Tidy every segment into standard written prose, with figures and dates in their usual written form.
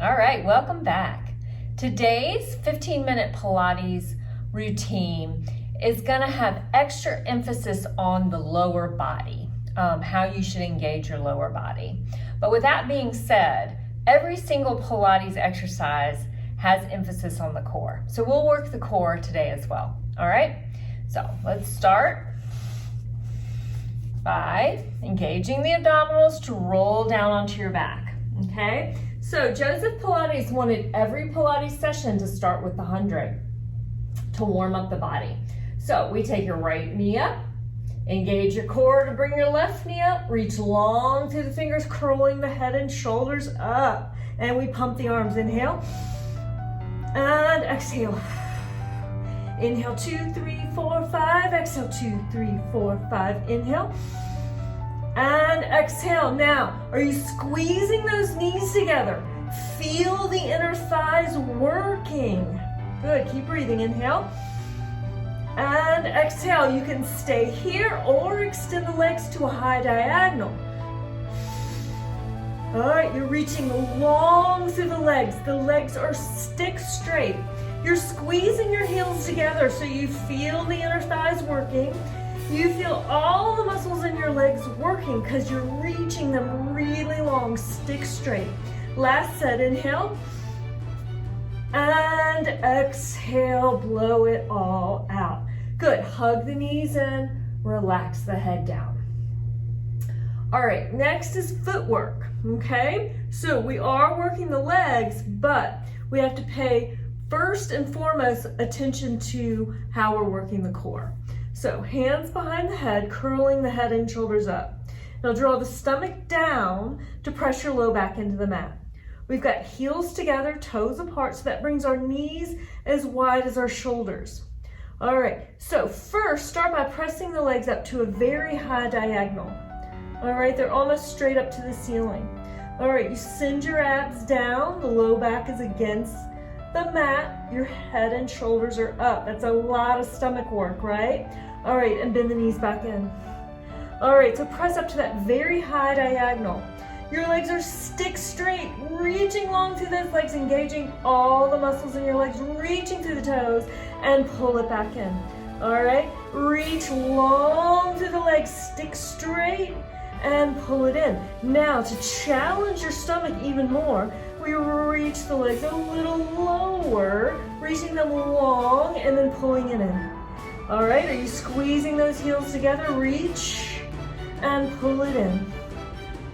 All right, welcome back. Today's 15-minute Pilates routine is going to have extra emphasis on the lower body, how you should engage your lower body. But with that being said, every single Pilates exercise has emphasis on the core. So we'll work the core today as well. All right, so let's start by engaging the abdominals to roll down onto your back. Okay, so Joseph Pilates wanted every Pilates session to start with the 100 to warm up the body. So we take your right knee up, engage your core to bring your left knee up, reach long through the fingers, curling the head and shoulders up, and we pump the arms. Inhale and exhale. Inhale, 2, 3, 4, 5. Exhale, 2, 3, 4, 5. Inhale and exhale. Now, are you squeezing those knees together? Feel the inner thighs working. Good, keep breathing. Inhale and exhale. You can stay here or extend the legs to a high diagonal. All right, you're reaching long through the legs. The legs are stick straight. You're squeezing your heels together so you feel the inner thighs working. You feel all the muscles in your legs working because you're reaching them really long, stick straight. Last set, inhale. And exhale, blow it all out. Good, hug the knees in, relax the head down. All right, next is footwork, okay? So we are working the legs, but we have to pay first and foremost attention to how we're working the core. So hands behind the head, curling the head and shoulders up. Now draw the stomach down to press your low back into the mat. We've got heels together, toes apart, so that brings our knees as wide as our shoulders. All right, so first start by pressing the legs up to a very high diagonal. All right, they're almost straight up to the ceiling. All right, you send your abs down, the low back is against the mat, your head and shoulders are up. That's a lot of stomach work, right? All right, and bend the knees back in. All right, so press up to that very high diagonal. Your legs are stick straight, reaching long through those legs, engaging all the muscles in your legs, reaching through the toes, and pull it back in. All right, reach long through the legs, stick straight, and pull it in. Now, to challenge your stomach even more, we reach the legs a little lower, reaching them long, and then pulling it in. All right, are you squeezing those heels together? Reach and pull it in.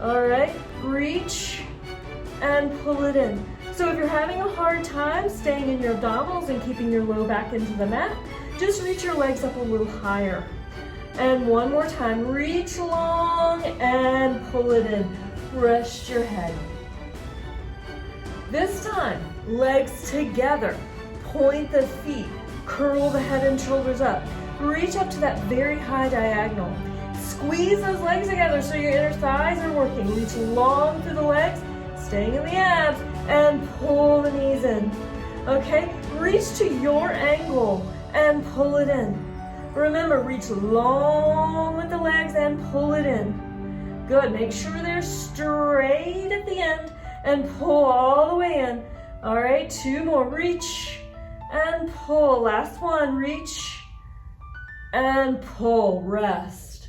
All right, reach and pull it in. So if you're having a hard time staying in your abdominals and keeping your low back into the mat, just reach your legs up a little higher. And one more time, reach long and pull it in. Rest your head. This time, legs together, point the feet, curl the head and shoulders up. Reach up to that very high diagonal. Squeeze those legs together so your inner thighs are working. Reach long through the legs, staying in the abs, and pull the knees in. Okay, reach to your angle and pull it in. Remember, reach long with the legs and pull it in. Good, make sure they're straight at the end and pull all the way in. All right, 2 more, reach and pull. Last one, reach and pull, rest.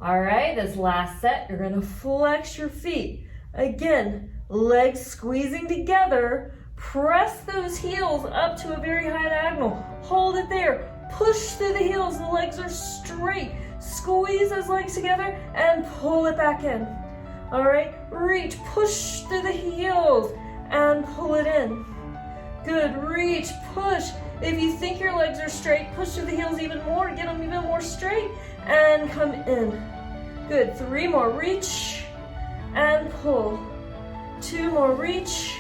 All right, this last set, you're gonna flex your feet. Again, legs squeezing together, press those heels up to a very high diagonal. Hold it there, push through the heels, the legs are straight. Squeeze those legs together and pull it back in. All right, reach, push through the heels and pull it in. Good, reach, push. If you think your legs are straight, push through the heels even more, get them even more straight and come in. Good, 3 more, reach and pull. 2 more, reach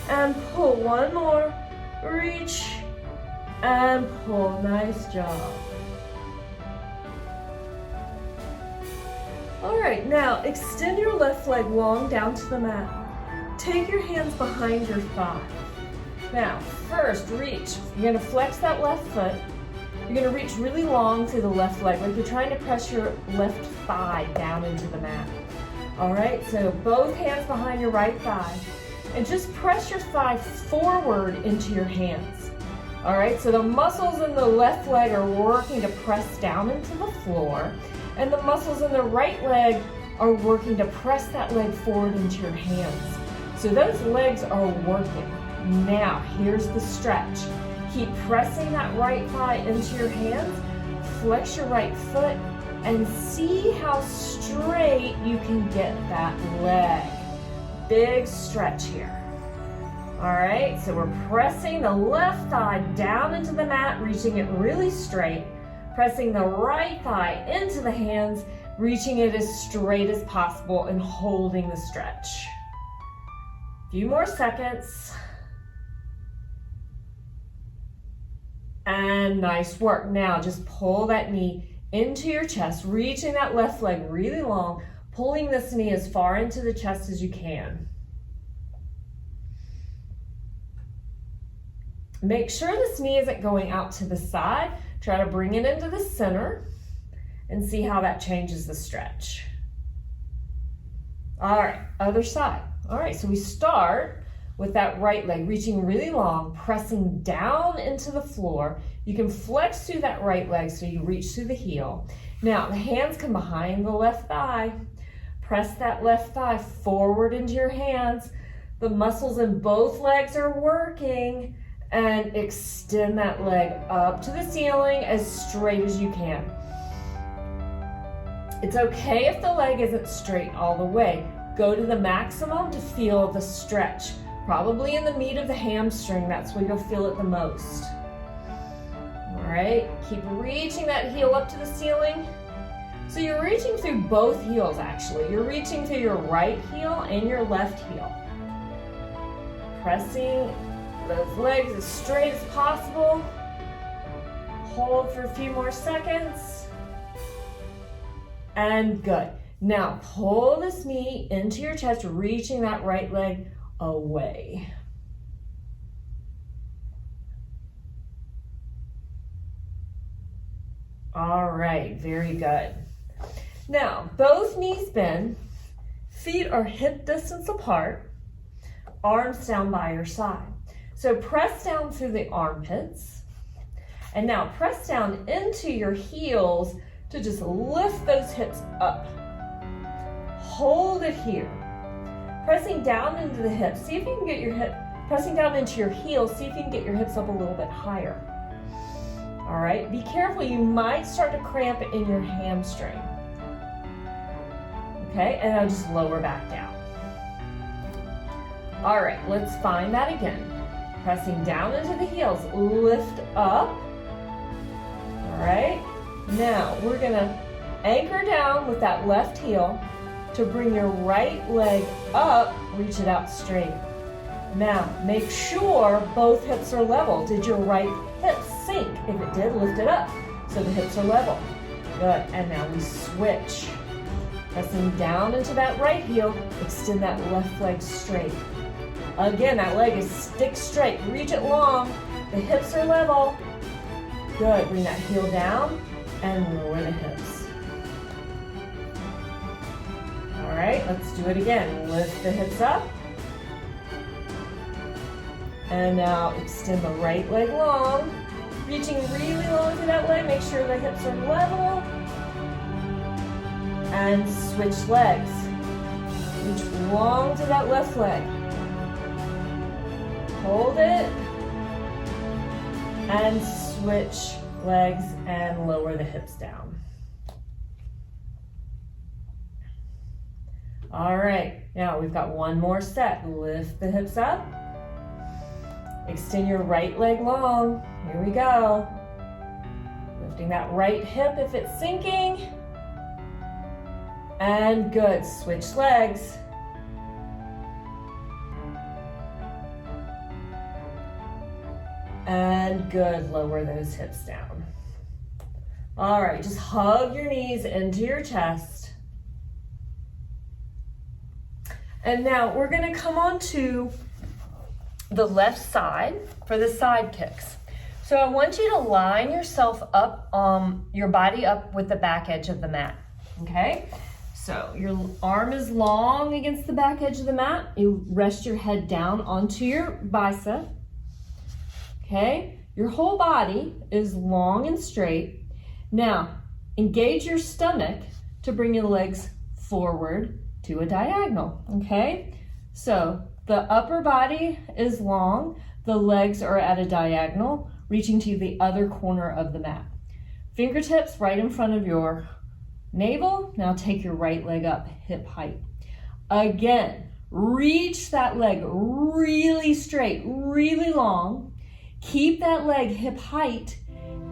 and pull. 1 more, reach and pull. Nice job. All right, now extend your left leg long down to the mat. Take your hands behind your thigh. Now, first reach. You're gonna flex that left foot. You're gonna reach really long through the left leg, like you're trying to press your left thigh down into the mat. All right, so both hands behind your right thigh. And just press your thigh forward into your hands. All right, so the muscles in the left leg are working to press down into the floor, and the muscles in the right leg are working to press that leg forward into your hands. So those legs are working. Now, here's the stretch. Keep pressing that right thigh into your hands, flex your right foot, and see how straight you can get that leg. Big stretch here. All right, so we're pressing the left thigh down into the mat, reaching it really straight. Pressing the right thigh into the hands, reaching it as straight as possible and holding the stretch. A few more seconds. And nice work. Now just pull that knee into your chest, reaching that left leg really long, pulling this knee as far into the chest as you can. Make sure this knee isn't going out to the side. Try to bring it into the center and see how that changes the stretch. All right, other side. All right, so we start with that right leg reaching really long, pressing down into the floor. You can flex through that right leg so you reach through the heel. Now the hands come behind the left thigh. Press that left thigh forward into your hands. The muscles in both legs are working. And extend that leg up to the ceiling as straight as you can. It's okay if the leg isn't straight all the way. Go to the maximum to feel the stretch. Probably in the meat of the hamstring, that's where you'll feel it the most. All right, keep reaching that heel up to the ceiling. So you're reaching through both heels actually. You're reaching through your right heel and your left heel. Pressing those legs as straight as possible. Hold for a few more seconds. And good. Now pull this knee into your chest, reaching that right leg away. All right, very good. Now, both knees bend, feet are hip distance apart, arms down by your side. So press down through the armpits, and now press down into your heels to just lift those hips up. Hold it here. Pressing down into the hips, see if you can get your hip, pressing down into your heels, see if you can get your hips up a little bit higher. All right, be careful, you might start to cramp in your hamstring. Okay, and I'll just lower back down. All right, let's find that again. Pressing down into the heels, lift up. All right, now we're gonna anchor down with that left heel to bring your right leg up, reach it out straight. Now, make sure both hips are level. Did your right hip sink? If it did, lift it up so the hips are level. Good, and now we switch. Pressing down into that right heel, extend that left leg straight. Again, that leg is stick straight. Reach it long. The hips are level. Good. Bring that heel down and lower the hips. All right, let's do it again. Lift the hips up. And now extend the right leg long. Reaching really long through that leg. Make sure the hips are level. And switch legs. Reach long to that left leg. Hold it, and switch legs and lower the hips down. All right, now we've got one more set. Lift the hips up. Extend your right leg long. Here we go. Lifting that right hip if it's sinking. And good, switch legs. And good, lower those hips down. All right, just hug your knees into your chest. And now we're gonna come on to the left side for the side kicks. So I want you to line yourself up, your body up with the back edge of the mat, okay? So your arm is long against the back edge of the mat. You rest your head down onto your bicep. Okay, your whole body is long and straight. Now, engage your stomach to bring your legs forward to a diagonal, okay? So the upper body is long, the legs are at a diagonal, reaching to the other corner of the mat. Fingertips right in front of your navel. Now take your right leg up, hip height. Again, reach that leg really straight, really long. Keep that leg hip height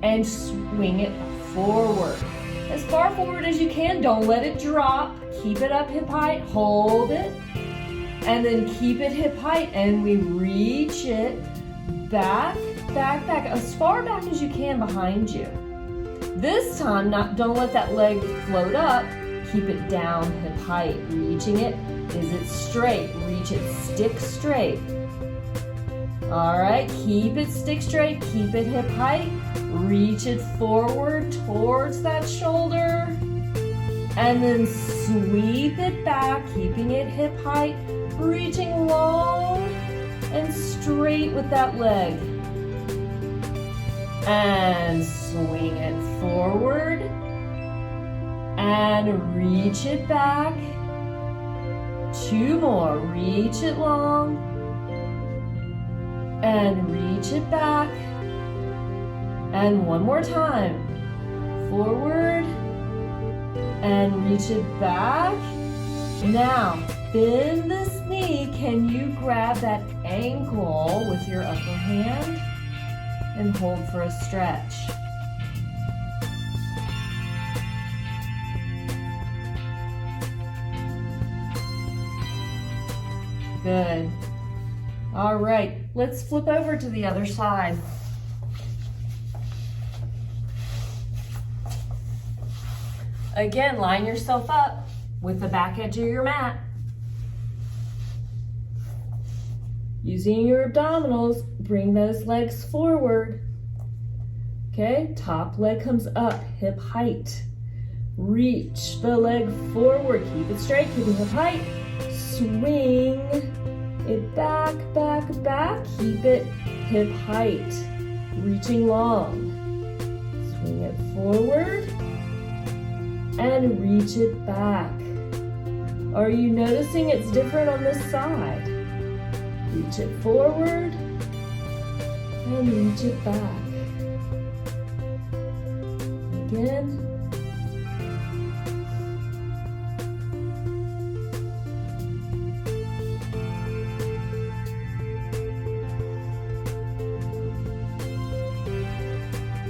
and swing it forward. As far forward as you can, don't let it drop. Keep it up hip height, hold it, and then keep it hip height, and we reach it back, back, back, as far back as you can behind you. This time, don't let that leg float up, keep it down hip height, reaching it. Is it straight? Reach it, stick straight. All right, keep it stick straight, keep it hip height, reach it forward towards that shoulder, and then sweep it back, keeping it hip height, reaching long and straight with that leg. And swing it forward, and reach it back. 2 more, reach it long, and reach it back, and 1 more time, forward, and reach it back. Now, bend this knee. Can you grab that ankle with your upper hand and hold for a stretch? Good. All right, let's flip over to the other side. Again, line yourself up with the back edge of your mat. Using your abdominals, bring those legs forward. Okay, top leg comes up, hip height. Reach the leg forward, keep it straight, keep it hip height. Swing it back, back, back. Keep it hip height, reaching long. Swing it forward and reach it back. Are you noticing it's different on this side? Reach it forward and reach it back. Again.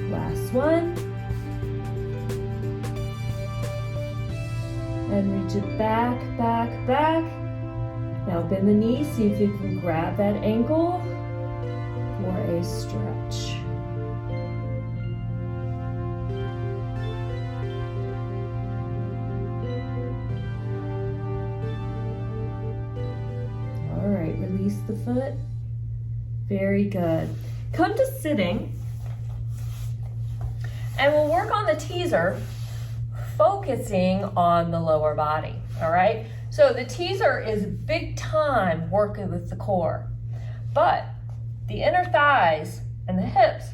Last one. And reach it back, back, back. Now bend the knee, see if you can grab that ankle for a stretch. All right, release the foot. Very good. Come to sitting. And we'll work on the teaser, focusing on the lower body, all right? So the teaser is big time working with the core, but the inner thighs and the hips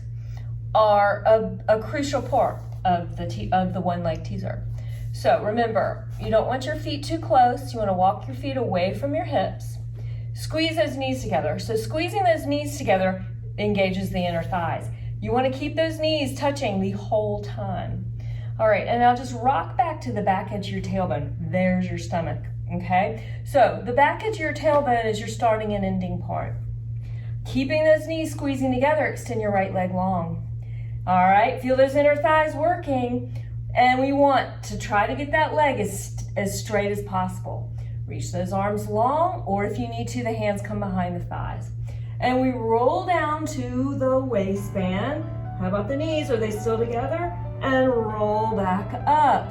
are a crucial part of the one leg teaser. So remember, you don't want your feet too close. You want to walk your feet away from your hips. Squeeze those knees together. So squeezing those knees together engages the inner thighs. You want to keep those knees touching the whole time. All right, and now just rock back to the back edge of your tailbone. There's your stomach, okay? So the back edge of your tailbone is your starting and ending part. Keeping those knees squeezing together, extend your right leg long. All right, feel those inner thighs working. And we want to try to get that leg as straight as possible. Reach those arms long, or if you need to, the hands come behind the thighs. And we roll down to the waistband. How about the knees? Are they still together? And roll back up.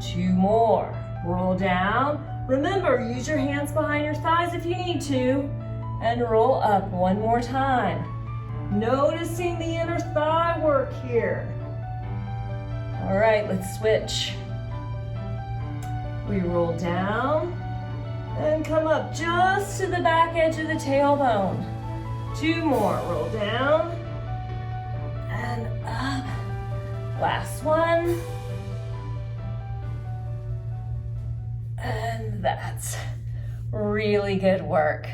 2 more. Roll down. Remember, use your hands behind your thighs if you need to. And roll up 1 more time. Noticing the inner thigh work here. All right, let's switch. We roll down and come up just to the back edge of the tailbone. 2 more, roll down and up. Last one. And that's really good work.